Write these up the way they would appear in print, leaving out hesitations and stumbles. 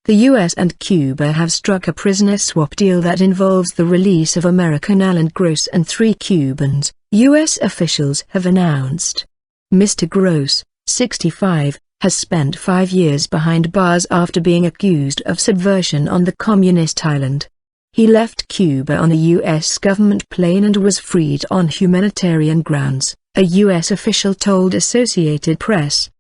The US and Cuba have struck a prisoner swap deal that involves the release of American Alan Gross and 3 Cubans, US officials have announced. Mr. Gross, 65, has spent 5 years behind bars after being accused of subversion on the communist island. He left Cuba on a U.S. government plane and was freed on humanitarian grounds, a U.S. official told Associated Press.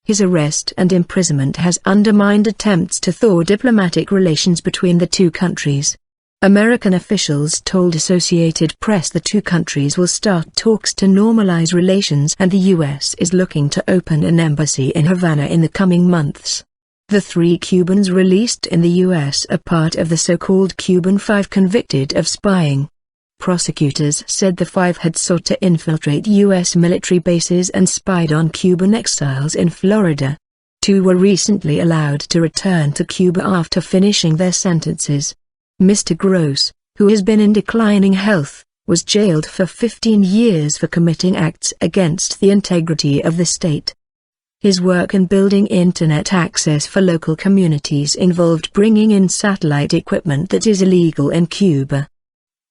His arrest and imprisonment has undermined attempts to thaw diplomatic relations between the two countries. American officials told Associated Press the two countries will start talks to normalize relations and the U.S. is looking to open an embassy in Havana in the coming months. The 3 Cubans released in the U.S. are part of the so-called Cuban Five convicted of spying. Prosecutors said the 5 had sought to infiltrate U.S. military bases and spied on Cuban exiles in Florida. 2 were recently allowed to return to Cuba after finishing their sentences. Mr. Gross, who has been in declining health, was jailed for 15 years for committing acts against the integrity of the state. His work in building internet access for local communities involved bringing in satellite equipment that is illegal in Cuba.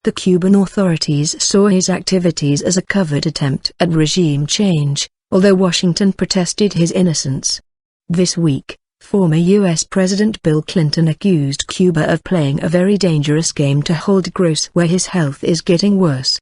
The Cuban authorities saw his activities as a covert attempt at regime change, although Washington protested his innocence. This week, former U.S. President Bill Clinton accused Cuba of playing a very dangerous game to hold Gross where his health is getting worse.